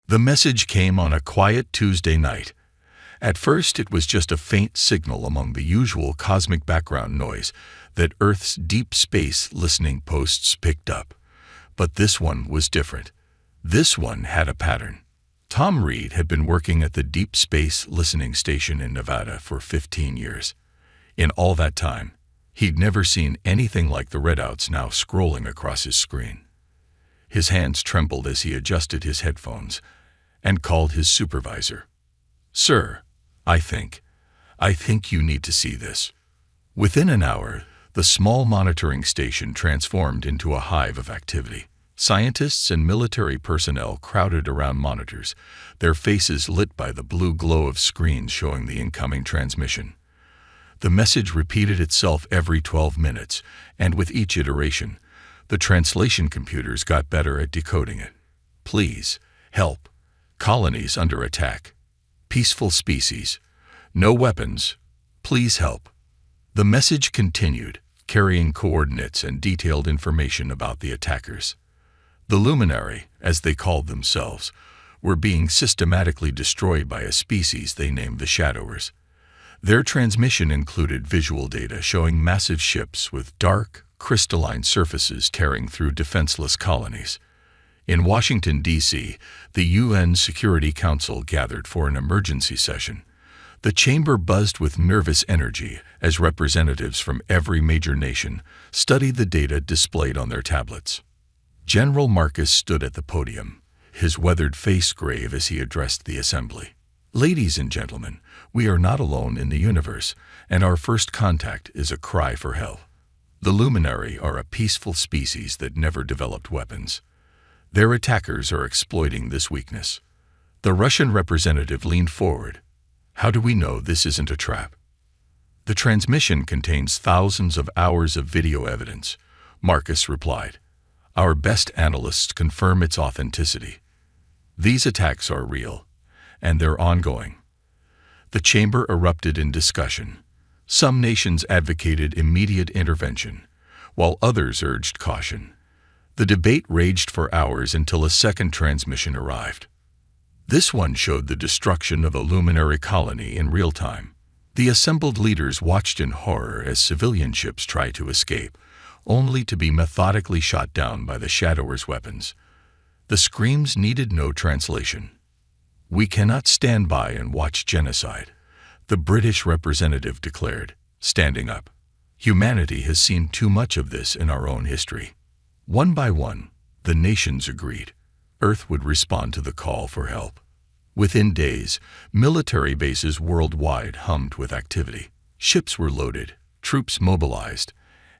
The message came on a quiet Tuesday night. At first, it was just a faint signal among the usual cosmic background noise that Earth's deep space listening posts picked up. But this one was different. This one had a pattern. Tom Reed had been working at the Deep Space Listening Station in Nevada for 15 years. In all that time, he'd never seen anything like the readouts now scrolling across his screen. His hands trembled as he adjusted his headphones and called his supervisor. "Sir, I think you need to see this." Within an hour, the small monitoring station transformed into a hive of activity. Scientists and military personnel crowded around monitors, their faces lit by the blue glow of screens showing the incoming transmission. The message repeated itself every 12 minutes, and with each iteration, the translation computers got better at decoding it. Please, help. Colonies under attack. Peaceful species. No weapons. Please help. The message continued, carrying coordinates and detailed information about the attackers. The Luminary, as they called themselves, were being systematically destroyed by a species they named the Shadowers. Their transmission included visual data showing massive ships with dark, crystalline surfaces tearing through defenseless colonies. In Washington, D.C., the UN Security Council gathered for an emergency session. The chamber buzzed with nervous energy as representatives from every major nation studied the data displayed on their tablets. General Marcus stood at the podium, his weathered face grave as he addressed the assembly. "Ladies and gentlemen, we are not alone in the universe, and our first contact is a cry for help. The Luminary are a peaceful species that never developed weapons. Their attackers are exploiting this weakness." The Russian representative leaned forward. "How do we know this isn't a trap?" "The transmission contains thousands of hours of video evidence," Marcus replied. "Our best analysts confirm its authenticity. These attacks are real, and they're ongoing." The chamber erupted in discussion. Some nations advocated immediate intervention, while others urged caution. The debate raged for hours until a second transmission arrived. This one showed the destruction of a luminary colony in real time. The assembled leaders watched in horror as civilian ships tried to escape, only to be methodically shot down by the Shadowers' weapons. The screams needed no translation. "We cannot stand by and watch genocide," the British representative declared, standing up. "Humanity has seen too much of this in our own history." One by one, the nations agreed. Earth would respond to the call for help. Within days, military bases worldwide hummed with activity. Ships were loaded, troops mobilized,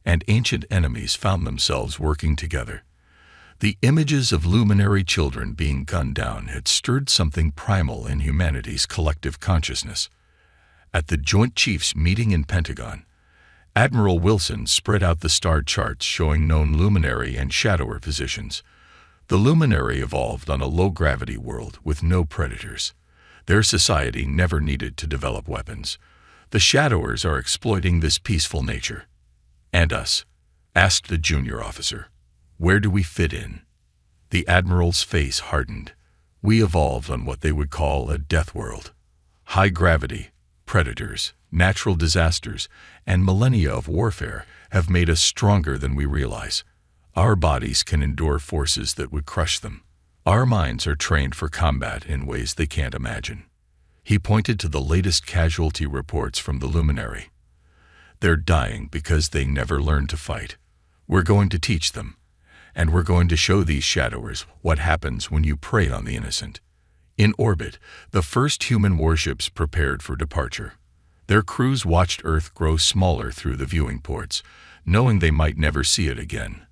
and ancient enemies found themselves working together. The images of luminary children being gunned down had stirred something primal in humanity's collective consciousness. At the Joint Chiefs meeting in Pentagon, Admiral Wilson spread out the star charts showing known luminary and shadower positions. The luminary evolved on a low-gravity world with no predators. Their society never needed to develop weapons. The shadowers are exploiting this peaceful nature. "And us?" asked the junior officer. "Where do we fit in?" The admiral's face hardened. "We evolved on what they would call a death world. High gravity, predators, natural disasters, and millennia of warfare have made us stronger than we realize. Our bodies can endure forces that would crush them. Our minds are trained for combat in ways they can't imagine." He pointed to the latest casualty reports from the luminary. "They're dying because they never learned to fight. We're going to teach them, and we're going to show these shadowers what happens when you prey on the innocent." In orbit, the first human warships prepared for departure. Their crews watched Earth grow smaller through the viewing ports, knowing they might never see it again.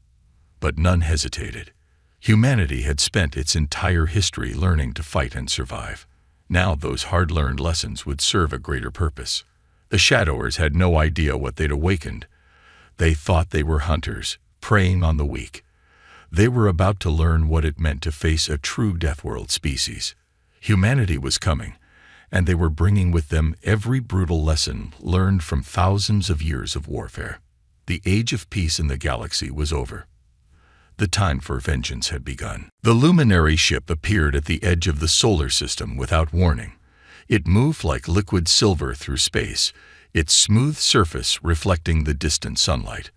But none hesitated. Humanity had spent its entire history learning to fight and survive. Now those hard-learned lessons would serve a greater purpose. The shadowers had no idea what they'd awakened. They thought they were hunters, preying on the weak. They were about to learn what it meant to face a true Deathworld species. Humanity was coming, and they were bringing with them every brutal lesson learned from thousands of years of warfare. The age of peace in the galaxy was over. The time for vengeance had begun. The luminary ship appeared at the edge of the solar system without warning. It moved like liquid silver through space, its smooth surface reflecting the distant sunlight.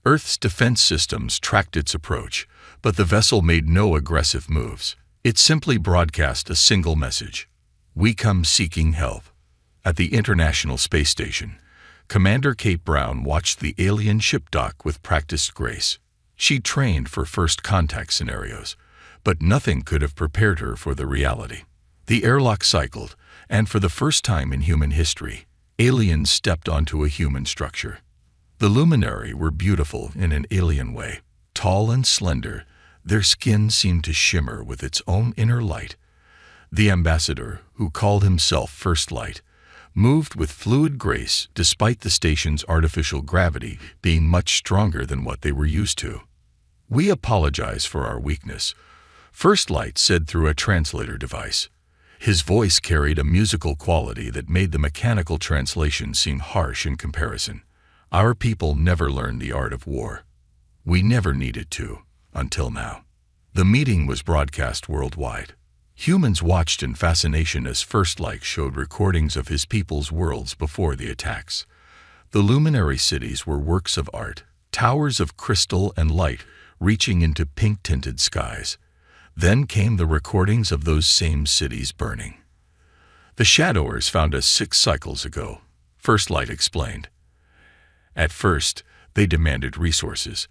Earth's defense systems tracked its approach, but the vessel made no aggressive moves. It simply broadcast a single message: "We come seeking help." At the International Space Station, Commander Kate Brown watched the alien ship dock with practiced grace. She trained for first contact scenarios, but nothing could have prepared her for the reality. The airlock cycled, and for the first time in human history, aliens stepped onto a human structure. The luminary were beautiful in an alien way. Tall and slender, their skin seemed to shimmer with its own inner light. The ambassador, who called himself First Light, moved with fluid grace despite the station's artificial gravity being much stronger than what they were used to. "We apologize for our weakness," First Light said through a translator device. His voice carried a musical quality that made the mechanical translation seem harsh in comparison. "Our people never learned the art of war. We never needed to, until now." The meeting was broadcast worldwide. Humans watched in fascination as First Light showed recordings of his people's worlds before the attacks. The luminary cities were works of art, towers of crystal and light reaching into pink-tinted skies. Then came the recordings of those same cities burning. "The Shadowers found us 6 cycles ago," First Light explained. "At first, they demanded resources,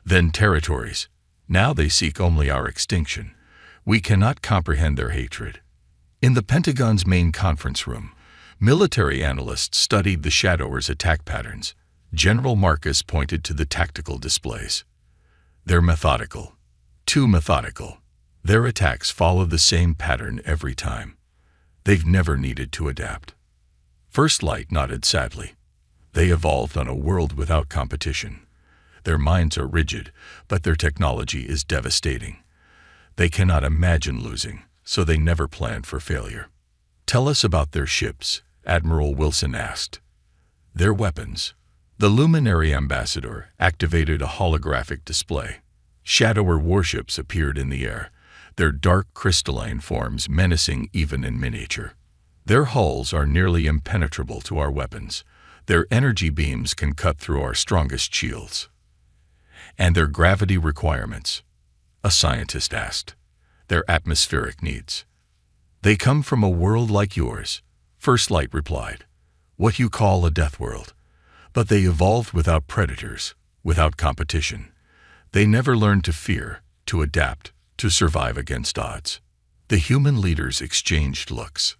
then territories. Now they seek only our extinction. We cannot comprehend their hatred." In the Pentagon's main conference room, military analysts studied the Shadowers' attack patterns. General Marcus pointed to the tactical displays. "They're methodical. Too methodical. Their attacks follow the same pattern every time. They've never needed to adapt." First Light nodded sadly. "They evolved on a world without competition. Their minds are rigid, but their technology is devastating. They cannot imagine losing, so they never planned for failure." "Tell us about their ships," Admiral Wilson asked. "Their weapons." The luminary ambassador activated a holographic display. Shadower warships appeared in the air, their dark crystalline forms menacing even in miniature. "Their hulls are nearly impenetrable to our weapons. Their energy beams can cut through our strongest shields." "And their gravity requirements?" a scientist asked. "Their atmospheric needs." "They come from a world like yours," First Light replied. "What you call a death world. But they evolved without predators, without competition. They never learned to fear, to adapt, to survive against odds." The human leaders exchanged looks.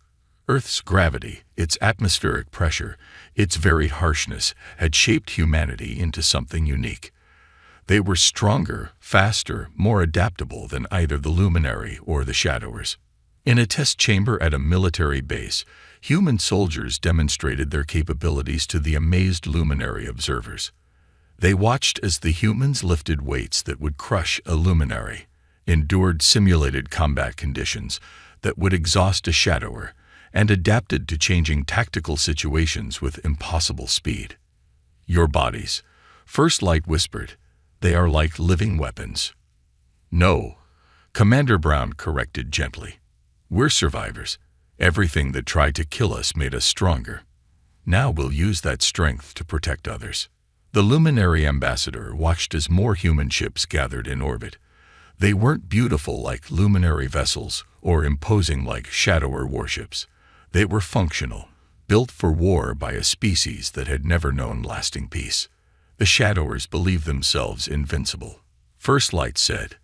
Earth's gravity, its atmospheric pressure, its varied harshness had shaped humanity into something unique. They were stronger, faster, more adaptable than either the luminary or the Shadowers. In a test chamber at a military base, human soldiers demonstrated their capabilities to the amazed luminary observers. They watched as the humans lifted weights that would crush a luminary, endured simulated combat conditions that would exhaust a Shadower, and adapted to changing tactical situations with impossible speed. "Your bodies," First Light whispered, "they are like living weapons." "No," Commander Brown corrected gently. "We're survivors. Everything that tried to kill us made us stronger. Now we'll use that strength to protect others." The luminary ambassador watched as more human ships gathered in orbit. They weren't beautiful like luminary vessels or imposing like Shadower warships. They were functional, built for war by a species that had never known lasting peace. The Shadowers believed themselves invincible. First Light said,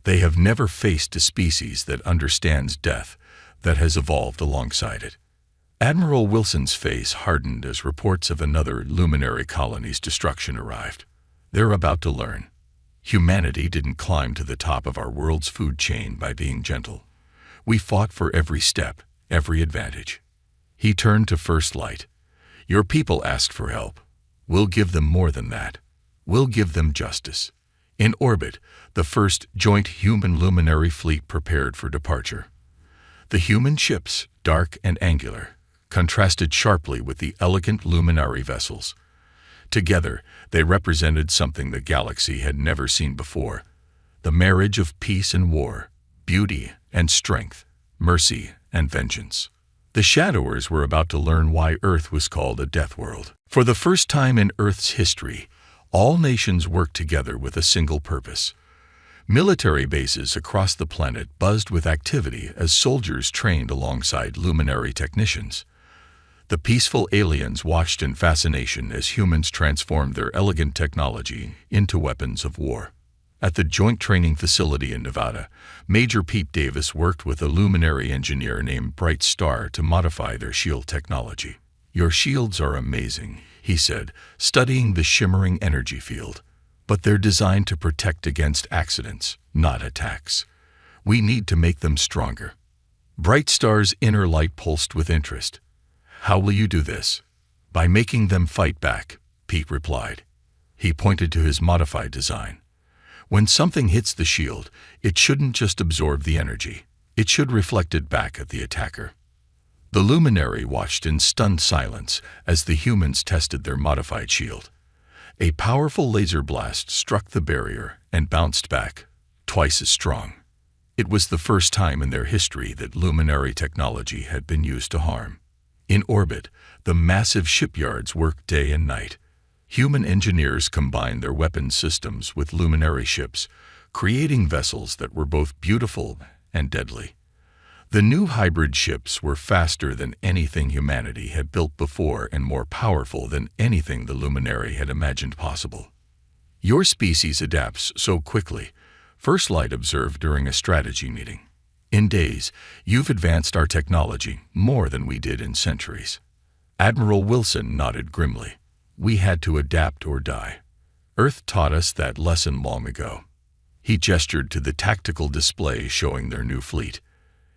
"They have never faced a species that understands death, that has evolved alongside it." Admiral Wilson's face hardened as reports of another luminary colony's destruction arrived. "They're about to learn. Humanity didn't climb to the top of our world's food chain by being gentle. We fought for every step, every advantage." He turned to First Light. "Your people asked for help. We'll give them more than that. We'll give them justice." In orbit, the first joint human luminary fleet prepared for departure. The human ships, dark and angular, contrasted sharply with the elegant luminary vessels. Together, they represented something the galaxy had never seen before: the marriage of peace and war, beauty and strength, mercy and vengeance. The Shadowers were about to learn why Earth was called a death world. For the first time in Earth's history, all nations worked together with a single purpose. Military bases across the planet buzzed with activity as soldiers trained alongside luminary technicians. The peaceful aliens watched in fascination as humans transformed their elegant technology into weapons of war. At the Joint Training Facility in Nevada, Major Pete Davis worked with a luminary engineer named Bright Star to modify their shield technology. "Your shields are amazing," he said, studying the shimmering energy field. "But they're designed to protect against accidents, not attacks. We need to make them stronger." Bright Star's inner light pulsed with interest. "How will you do this?" "By making them fight back," Pete replied. He pointed to his modified design. When something hits the shield, it shouldn't just absorb the energy. It should reflect it back at the attacker. The luminary watched in stunned silence as the humans tested their modified shield. A powerful laser blast struck the barrier and bounced back, twice as strong. It was the first time in their history that luminary technology had been used to harm. In orbit, the massive shipyards worked day and night. Human engineers combined their weapons systems with luminary ships, creating vessels that were both beautiful and deadly. The new hybrid ships were faster than anything humanity had built before and more powerful than anything the luminary had imagined possible. "Your species adapts so quickly," First Light observed during a strategy meeting. "In days, you've advanced our technology more than we did in centuries." Admiral Wilson nodded grimly. "We had to adapt or die. Earth taught us that lesson long ago." He gestured to the tactical display showing their new fleet.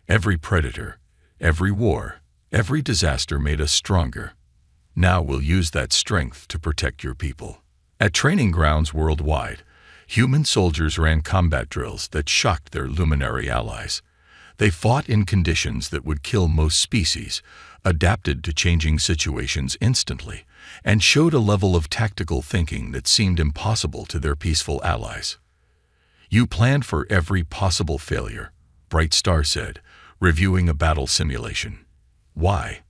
"Every predator, every war, every disaster made us stronger. Now we'll use that strength to protect your people." At training grounds worldwide, human soldiers ran combat drills that shocked their luminary allies. They fought in conditions that would kill most species, adapted to changing situations instantly, and showed a level of tactical thinking that seemed impossible to their peaceful allies. "You planned for every possible failure," Bright Star said, reviewing a battle simulation. "Why?"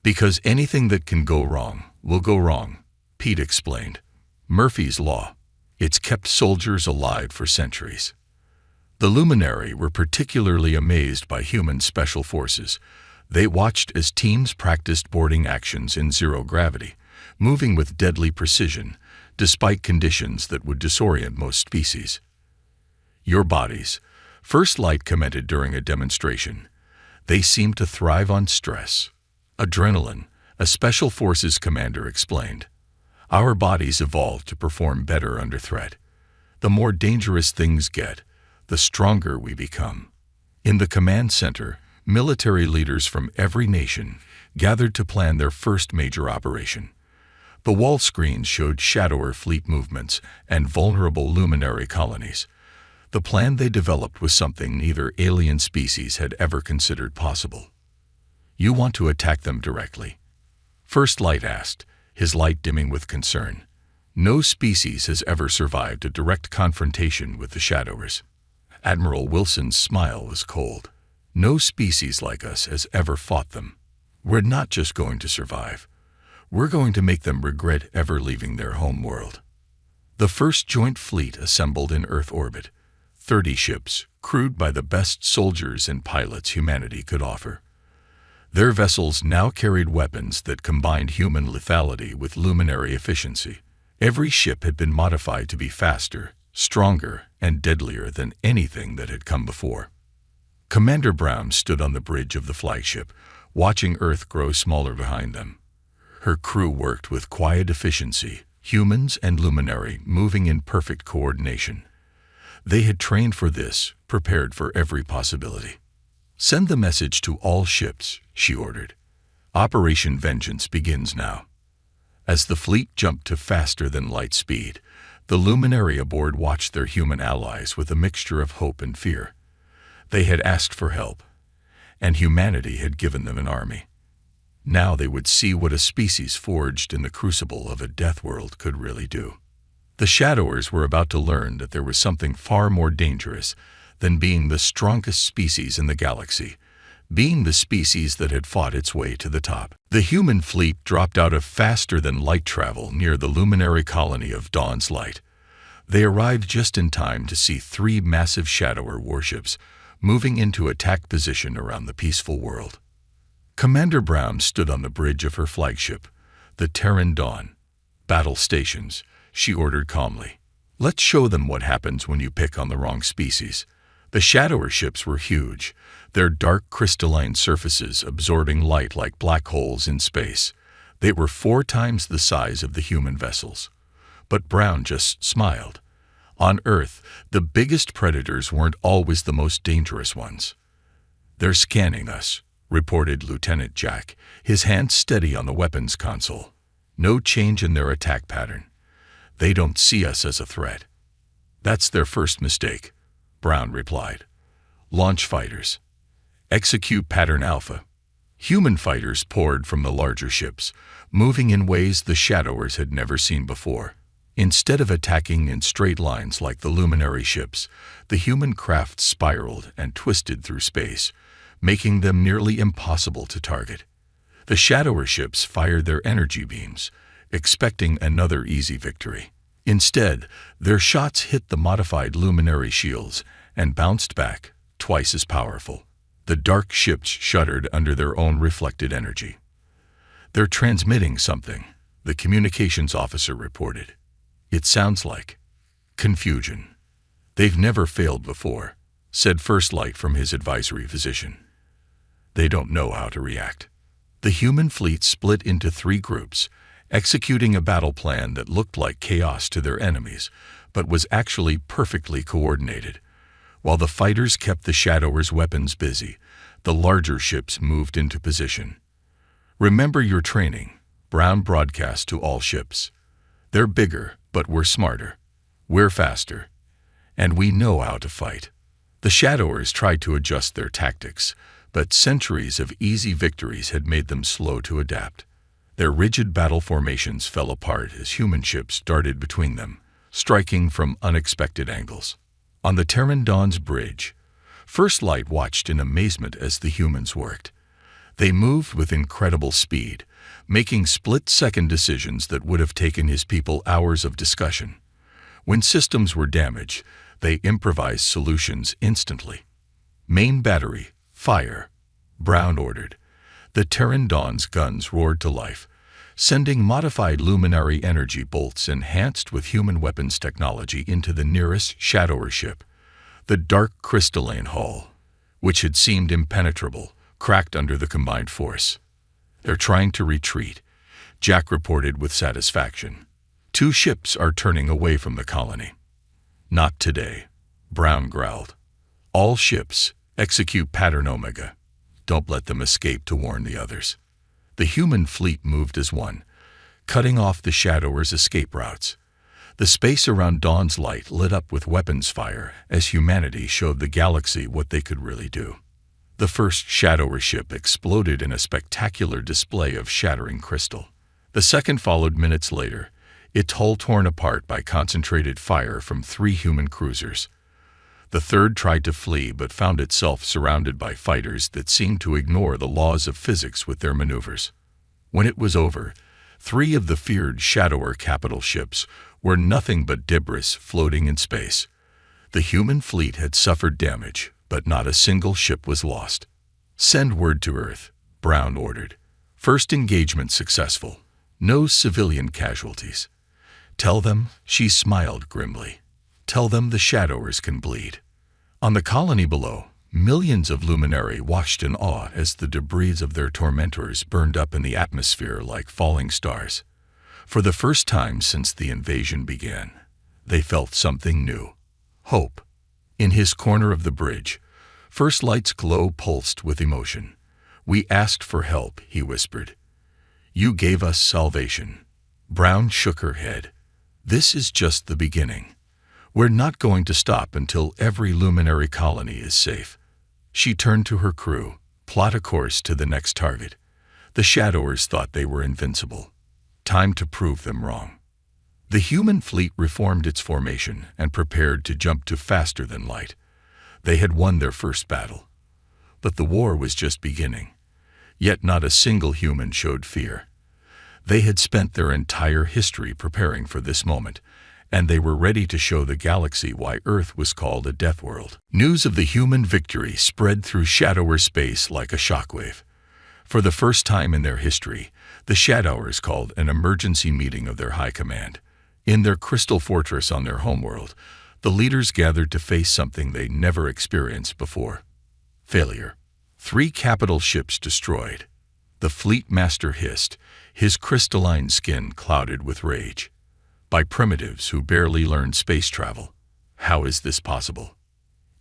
"Because anything that can go wrong will go wrong," Pete explained. "Murphy's Law. It's kept soldiers alive for centuries." The luminary were particularly amazed by human special forces. They watched as teams practiced boarding actions in zero gravity, moving with deadly precision, despite conditions that would disorient most species. "Your bodies," First Light commented during a demonstration. "They seem to thrive on stress." "Adrenaline," a Special Forces commander explained. "Our bodies evolved to perform better under threat. The more dangerous things get, the stronger we become." In the command center, military leaders from every nation gathered to plan their first major operation. The wall screens showed Shadower fleet movements and vulnerable luminary colonies. The plan they developed was something neither alien species had ever considered possible. "You want to attack them directly?" First Light asked, his light dimming with concern. "No species has ever survived a direct confrontation with the Shadowers." Admiral Wilson's smile was cold. "No species like us has ever fought them. We're not just going to survive. We're going to make them regret ever leaving their home world." The first joint fleet assembled in Earth orbit. 30 ships, crewed by the best soldiers and pilots humanity could offer. Their vessels now carried weapons that combined human lethality with luminary efficiency. Every ship had been modified to be faster, stronger, and deadlier than anything that had come before. Commander Brown stood on the bridge of the flagship, watching Earth grow smaller behind them. Her crew worked with quiet efficiency, humans and luminary moving in perfect coordination. They had trained for this, prepared for every possibility. "Send the message to all ships," she ordered. "Operation Vengeance begins now." As the fleet jumped to faster than light speed, the luminary aboard watched their human allies with a mixture of hope and fear. They had asked for help, and humanity had given them an army. Now they would see what a species forged in the crucible of a death world could really do. The Shadowers were about to learn that there was something far more dangerous than being the strongest species in the galaxy, being the species that had fought its way to the top. The human fleet dropped out of faster-than-light travel near the luminary colony of Dawn's Light. They arrived just in time to see 3 massive Shadower warships moving into attack position around the peaceful world. Commander Brown stood on the bridge of her flagship, the Terran Dawn. "Battle stations," she ordered calmly. "Let's show them what happens when you pick on the wrong species." The Shadower ships were huge, their dark crystalline surfaces absorbing light like black holes in space. They were 4 times the size of the human vessels. But Brown just smiled. On Earth, the biggest predators weren't always the most dangerous ones. "They're scanning us," reported Lieutenant Jack, his hand steady on the weapons console. "No change in their attack pattern. They don't see us as a threat." "That's their first mistake," Brown replied. "Launch fighters. Execute pattern Alpha." Human fighters poured from the larger ships, moving in ways the Shadowers had never seen before. Instead of attacking in straight lines like the luminary ships, the human craft spiraled and twisted through space, making them nearly impossible to target. The Shadower ships fired their energy beams, expecting another easy victory. Instead, their shots hit the modified luminary shields and bounced back, twice as powerful. The dark ships shuddered under their own reflected energy. "They're transmitting something," the communications officer reported. "It sounds like confusion." "They've never failed before," said First Light from his advisory position. "They don't know how to react." The human fleet split into 3 groups, executing a battle plan that looked like chaos to their enemies, but was actually perfectly coordinated. While the fighters kept the Shadowers' weapons busy, the larger ships moved into position. "Remember your training," Brown broadcast to all ships. "They're bigger, but we're smarter. We're faster. And we know how to fight." The Shadowers tried to adjust their tactics, but centuries of easy victories had made them slow to adapt. Their rigid battle formations fell apart as human ships darted between them, striking from unexpected angles. On the Terran Dawn's bridge, First Light watched in amazement as the humans worked. They moved with incredible speed, making split-second decisions that would have taken his people hours of discussion. When systems were damaged, they improvised solutions instantly. "Main battery, fire," Brown ordered. The Terran Dawn's guns roared to life, sending modified luminary energy bolts enhanced with human weapons technology into the nearest Shadower ship. The dark crystalline hull, which had seemed impenetrable, cracked under the combined force. "They're trying to retreat," Jack reported with satisfaction. 2 ships are turning away from the colony." "Not today," Brown growled. "All ships, execute pattern Omega. Don't let them escape to warn the others." The human fleet moved as one, cutting off the Shadowers' escape routes. The space around Dawn's Light lit up with weapons fire as humanity showed the galaxy what they could really do. The first Shadower ship exploded in a spectacular display of shattering crystal. The second followed minutes later, its hull torn apart by concentrated fire from 3 human cruisers. The third tried to flee but found itself surrounded by fighters that seemed to ignore the laws of physics with their maneuvers. When it was over, 3 of the feared Shadower capital ships were nothing but debris floating in space. The human fleet had suffered damage, but not a single ship was lost. "Send word to Earth," Brown ordered. "First engagement successful. No civilian casualties. Tell them," she smiled grimly, "tell them the Shadowers can bleed." On the colony below, millions of luminary watched in awe as the debris of their tormentors burned up in the atmosphere like falling stars. For the first time since the invasion began, they felt something new. Hope. In his corner of the bridge, First Light's glow pulsed with emotion. "We asked for help," he whispered. "You gave us salvation." Brown shook her head. "This is just the beginning. We're not going to stop until every luminary colony is safe." She turned to her crew. "Plot a course to the next target." The Shadowers thought they were invincible. Time to prove them wrong. The human fleet reformed its formation and prepared to jump to faster than light. They had won their first battle. But the war was just beginning. Yet not a single human showed fear. They had spent their entire history preparing for this moment, and they were ready to show the galaxy why Earth was called a death world. News of the human victory spread through Shadower space like a shockwave. For the first time in their history, the Shadowers called an emergency meeting of their high command. In their crystal fortress on their homeworld, the leaders gathered to face something they never experienced before. Failure. 3 capital ships destroyed. The fleet master hissed, his crystalline skin clouded with rage. By primitives who barely learned space travel. How is this possible?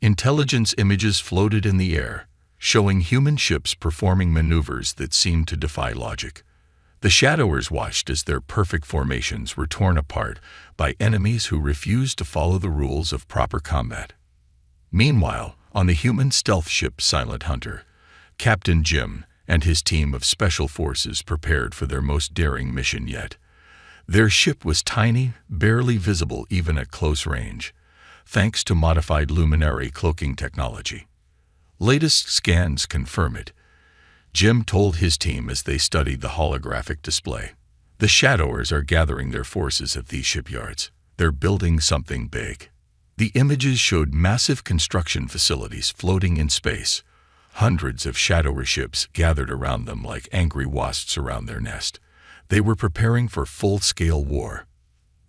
Intelligence images floated in the air, showing human ships performing maneuvers that seemed to defy logic. The Shadowers watched as their perfect formations were torn apart by enemies who refused to follow the rules of proper combat. Meanwhile, on the human stealth ship Silent Hunter, Captain Jim and his team of special forces prepared for their most daring mission yet. Their ship was tiny, barely visible even at close range, thanks to modified luminary cloaking technology. Latest scans confirm it. Jim told his team as they studied the holographic display. The Shadowers are gathering their forces at these shipyards. They're building something big. The images showed massive construction facilities floating in space. Hundreds of Shadower ships gathered around them like angry wasps around their nest. They were preparing for full-scale war.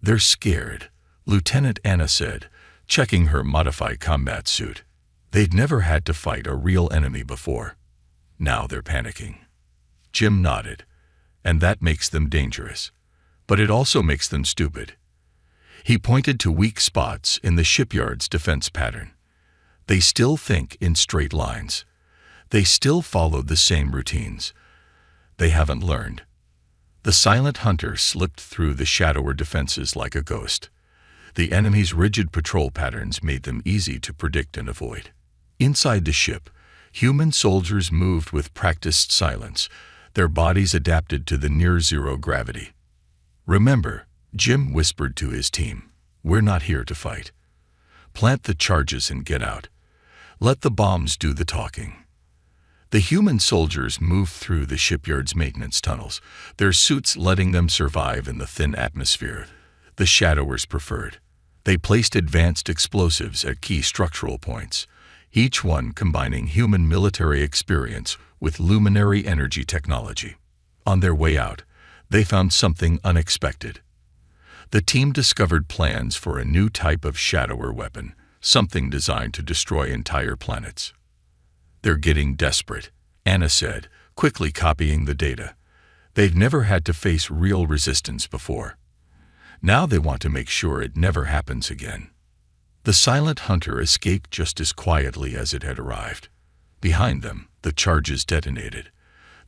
"They're scared," Lieutenant Anna said, checking her modified combat suit. They'd never had to fight a real enemy before. Now they're panicking. Jim nodded. And that makes them dangerous. But it also makes them stupid. He pointed to weak spots in the shipyard's defense pattern. They still think in straight lines. They still follow the same routines. They haven't learned. The Silent Hunter slipped through the Shadower defenses like a ghost. The enemy's rigid patrol patterns made them easy to predict and avoid. Inside the ship, human soldiers moved with practiced silence, their bodies adapted to the near-zero gravity. "Remember," Jim whispered to his team, "we're not here to fight. Plant the charges and get out. Let the bombs do the talking." The human soldiers moved through the shipyard's maintenance tunnels, their suits letting them survive in the thin atmosphere the Shadowers preferred. They placed advanced explosives at key structural points, each one combining human military experience with luminary energy technology. On their way out, they found something unexpected. The team discovered plans for a new type of Shadower weapon, something designed to destroy entire planets. "They're getting desperate," Anna said, quickly copying the data. "They've never had to face real resistance before. Now they want to make sure it never happens again." The Silent Hunter escaped just as quietly as it had arrived. Behind them, the charges detonated.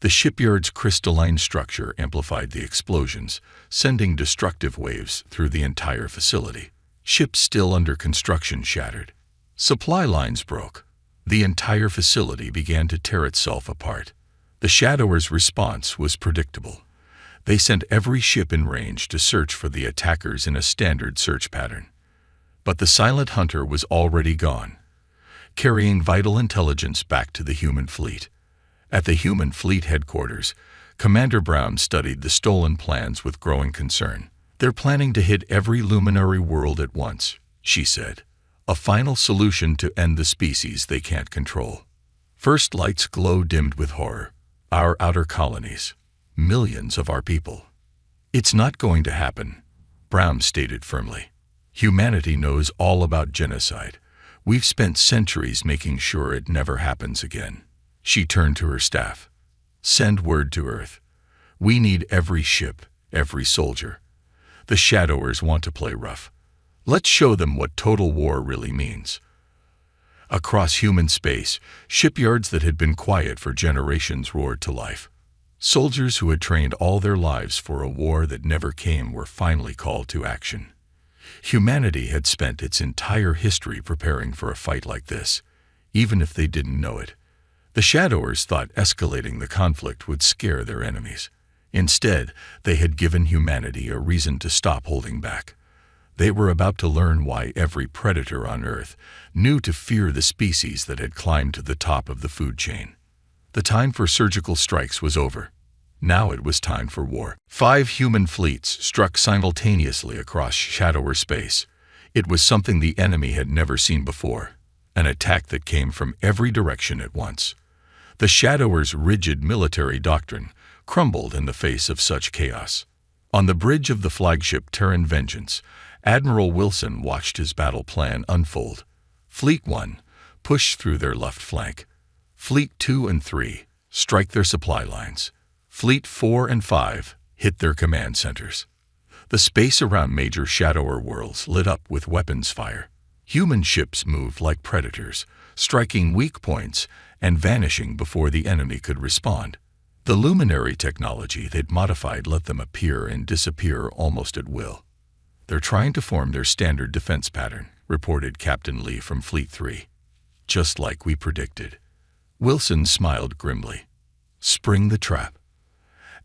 The shipyard's crystalline structure amplified the explosions, sending destructive waves through the entire facility. Ships still under construction shattered. Supply lines broke. The entire facility began to tear itself apart. The Shadowers' response was predictable. They sent every ship in range to search for the attackers in a standard search pattern. But the Silent Hunter was already gone, carrying vital intelligence back to the human fleet. At the human fleet headquarters, Commander Brown studied the stolen plans with growing concern. "They're planning to hit every luminary world at once," she said. "A final solution to end the species they can't control." First lights glow dimmed with horror. Our outer colonies. Millions of our people. "It's not going to happen," Brown stated firmly. "Humanity knows all about genocide. We've spent centuries making sure it never happens again." She turned to her staff. "Send word to Earth. We need every ship, every soldier. The Shadowers want to play rough. Let's show them what total war really means." Across human space, shipyards that had been quiet for generations roared to life. Soldiers who had trained all their lives for a war that never came were finally called to action. Humanity had spent its entire history preparing for a fight like this, even if they didn't know it. The Shadowers thought escalating the conflict would scare their enemies. Instead, they had given humanity a reason to stop holding back. They were about to learn why every predator on Earth knew to fear the species that had climbed to the top of the food chain. The time for surgical strikes was over. Now it was time for war. 5 human fleets struck simultaneously across Shadower space. It was something the enemy had never seen before, an attack that came from every direction at once. The Shadowers' rigid military doctrine crumbled in the face of such chaos. On the bridge of the flagship Terran Vengeance, Admiral Wilson watched his battle plan unfold. Fleet 1 pushed through their left flank. Fleet 2 and 3 strike their supply lines. Fleet 4 and 5 hit their command centers. The space around major Shadower worlds lit up with weapons fire. Human ships moved like predators, striking weak points and vanishing before the enemy could respond. The luminary technology they'd modified let them appear and disappear almost at will. "They're trying to form their standard defense pattern," reported Captain Lee from Fleet 3. "Just like we predicted." Wilson smiled grimly. "Spring the trap."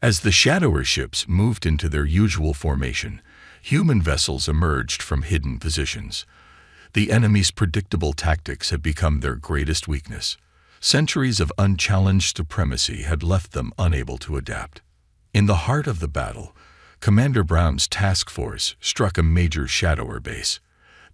As the Shadower ships moved into their usual formation, human vessels emerged from hidden positions. The enemy's predictable tactics had become their greatest weakness. Centuries of unchallenged supremacy had left them unable to adapt. In the heart of the battle, Commander Brown's task force struck a major Shadower base.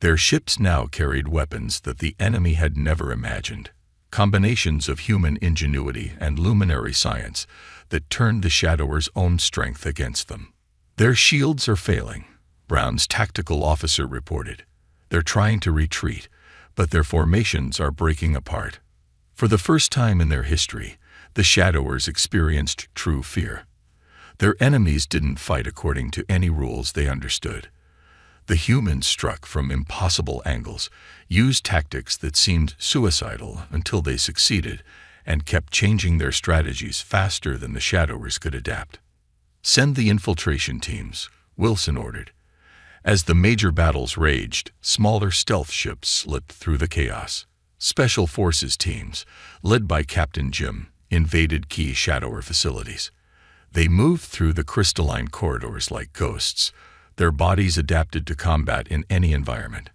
Their ships now carried weapons that the enemy had never imagined, combinations of human ingenuity and luminary science that turned the Shadowers' own strength against them. "Their shields are failing," Brown's tactical officer reported. "They're trying to retreat, but their formations are breaking apart." For the first time in their history, the Shadowers experienced true fear. Their enemies didn't fight according to any rules they understood. The humans struck from impossible angles, used tactics that seemed suicidal until they succeeded, and kept changing their strategies faster than the Shadowers could adapt. "Send the infiltration teams," Wilson ordered. As the major battles raged, smaller stealth ships slipped through the chaos. Special Forces teams, led by Captain Jim, invaded key Shadower facilities. They moved through the crystalline corridors like ghosts, their bodies adapted to combat in any environment.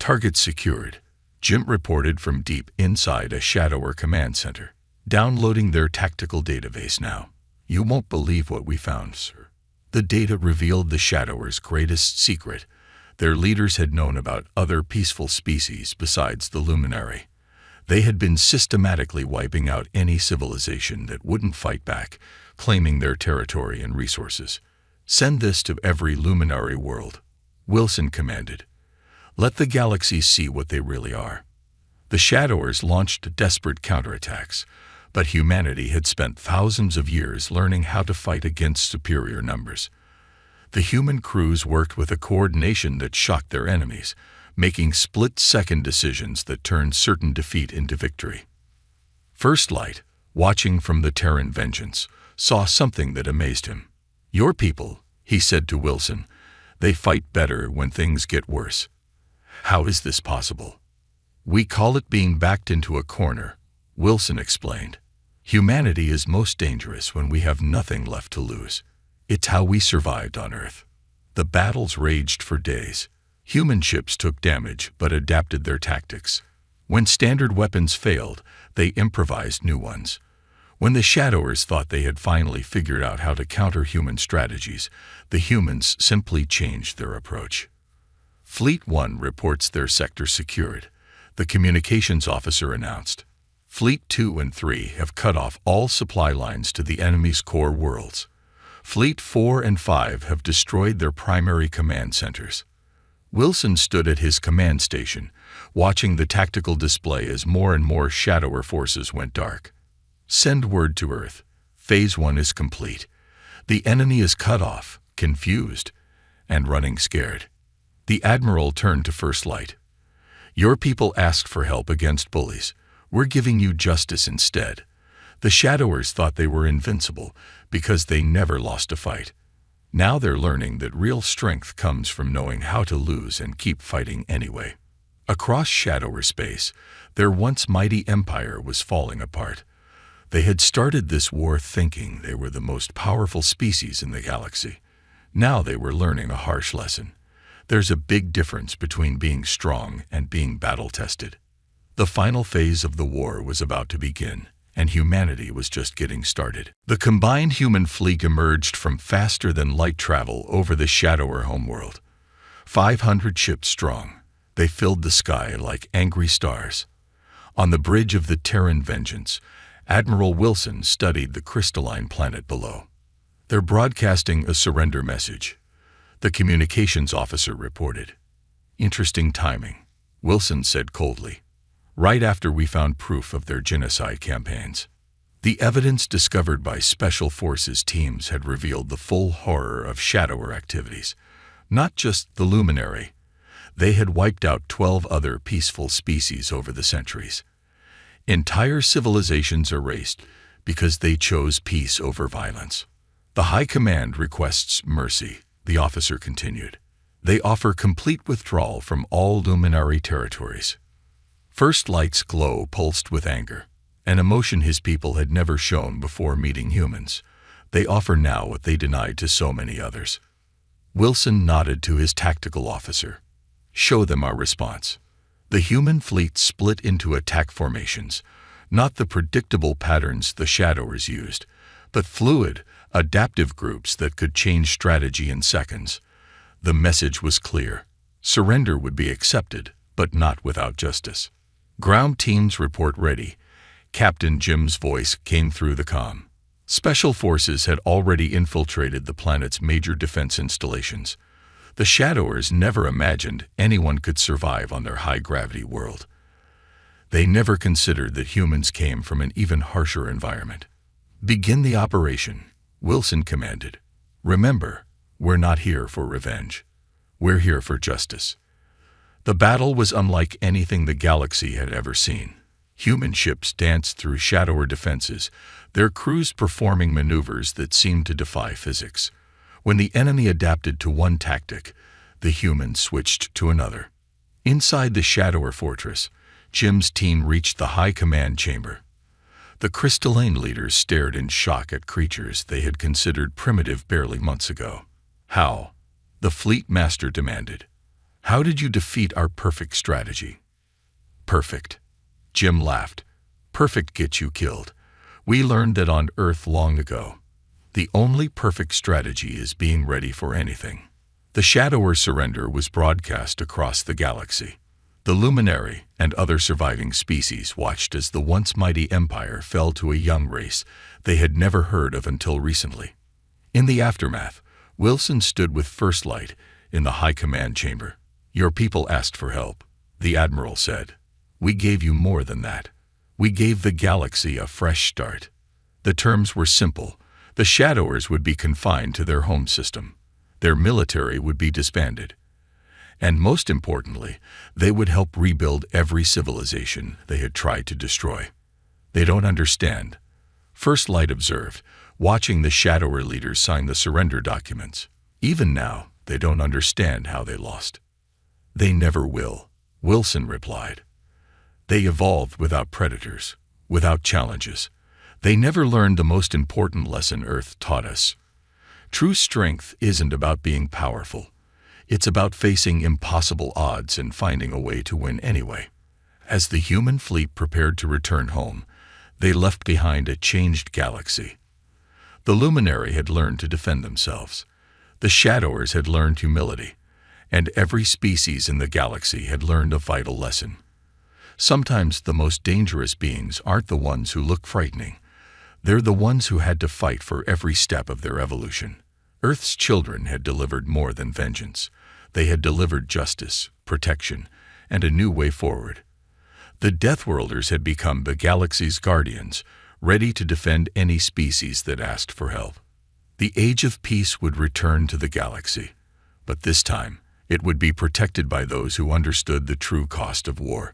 "Targets secured," Jim reported from deep inside a Shadower command center. "Downloading their tactical database now. You won't believe what we found, sir." The data revealed the Shadowers' greatest secret. Their leaders had known about other peaceful species besides the Luminary. They had been systematically wiping out any civilization that wouldn't fight back, claiming their territory and resources. "Send this to every Luminary world," Wilson commanded. "Let the galaxies see what they really are." The Shadowers launched desperate counterattacks, but humanity had spent thousands of years learning how to fight against superior numbers. The human crews worked with a coordination that shocked their enemies, making split-second decisions that turned certain defeat into victory. First Light, watching from the Terran Vengeance, saw something that amazed him. "Your people," he said to Wilson, "they fight better when things get worse." "How is this possible?" "We call it being backed into a corner," Wilson explained. "Humanity is most dangerous when we have nothing left to lose. It's how we survived on Earth." The battles raged for days. Human ships took damage but adapted their tactics. When standard weapons failed, they improvised new ones. When the Shadowers thought they had finally figured out how to counter human strategies, the humans simply changed their approach. "Fleet 1 reports their sector secured," the communications officer announced. "Fleet 2 and 3 have cut off all supply lines to the enemy's core worlds. Fleet 4 and 5 have destroyed their primary command centers." Wilson stood at his command station, watching the tactical display as more and more Shadower forces went dark. "Send word to Earth. Phase 1 is complete. The enemy is cut off, confused, and running scared." The Admiral turned to First Light. "Your people asked for help against bullies. We're giving you justice instead." The Shadowers thought they were invincible because they never lost a fight. Now they're learning that real strength comes from knowing how to lose and keep fighting anyway. Across Shadower space, their once mighty empire was falling apart. They had started this war thinking they were the most powerful species in the galaxy. Now they were learning a harsh lesson. There's a big difference between being strong and being battle-tested. The final phase of the war was about to begin, and humanity was just getting started. The combined human fleet emerged from faster-than-light travel over the shadower homeworld. 500 ships strong, they filled the sky like angry stars. On the bridge of the Terran Vengeance, Admiral Wilson studied the crystalline planet below. They're broadcasting a surrender message, the communications officer reported. Interesting timing, Wilson said coldly. Right after we found proof of their genocide campaigns. The evidence discovered by Special Forces teams had revealed the full horror of shadower activities. Not just the luminary. They had wiped out 12 other peaceful species over the centuries. Entire civilizations erased because they chose peace over violence. The High Command requests mercy, the officer continued. They offer complete withdrawal from all luminary territories. First Light's glow pulsed with anger, an emotion his people had never shown before meeting humans. They offer now what they denied to so many others. Wilson nodded to his tactical officer. Show them our response. The human fleet split into attack formations, not the predictable patterns the Shadowers used, but fluid, adaptive groups that could change strategy in seconds. The message was clear. Surrender would be accepted, but not without justice. Ground teams report ready. Captain Jim's voice came through the comm. Special Forces had already infiltrated the planet's major defense installations. The Shadowers never imagined anyone could survive on their high-gravity world. They never considered that humans came from an even harsher environment. Begin the operation, Wilson commanded. Remember, we're not here for revenge. We're here for justice. The battle was unlike anything the galaxy had ever seen. Human ships danced through shadower defenses, their crews performing maneuvers that seemed to defy physics. When the enemy adapted to one tactic, the humans switched to another. Inside the shadower fortress, Jim's team reached the high command chamber. The crystalline leaders stared in shock at creatures they had considered primitive barely months ago. How? The fleet master demanded. How did you defeat our perfect strategy? Perfect. Jim laughed. Perfect gets you killed. We learned that on Earth long ago. The only perfect strategy is being ready for anything. The Shadower surrender was broadcast across the galaxy. The Luminary and other surviving species watched as the once mighty empire fell to a young race they had never heard of until recently. In the aftermath, Wilson stood with First Light in the high command chamber. Your people asked for help, the Admiral said. We gave you more than that. We gave the galaxy a fresh start. The terms were simple. The Shadowers would be confined to their home system. Their military would be disbanded. And most importantly, they would help rebuild every civilization they had tried to destroy. They don't understand. First Light observed, watching the Shadower leaders sign the surrender documents. Even now, they don't understand how they lost. They never will, Wilson replied. They evolved without predators, without challenges. They never learned the most important lesson Earth taught us. True strength isn't about being powerful. It's about facing impossible odds and finding a way to win anyway. As the human fleet prepared to return home, they left behind a changed galaxy. The Luminary had learned to defend themselves. The Shadowers had learned humility. And every species in the galaxy had learned a vital lesson. Sometimes the most dangerous beings aren't the ones who look frightening. They're the ones who had to fight for every step of their evolution. Earth's children had delivered more than vengeance. They had delivered justice, protection, and a new way forward. The Deathworlders had become the galaxy's guardians, ready to defend any species that asked for help. The age of peace would return to the galaxy, but this time, it would be protected by those who understood the true cost of war.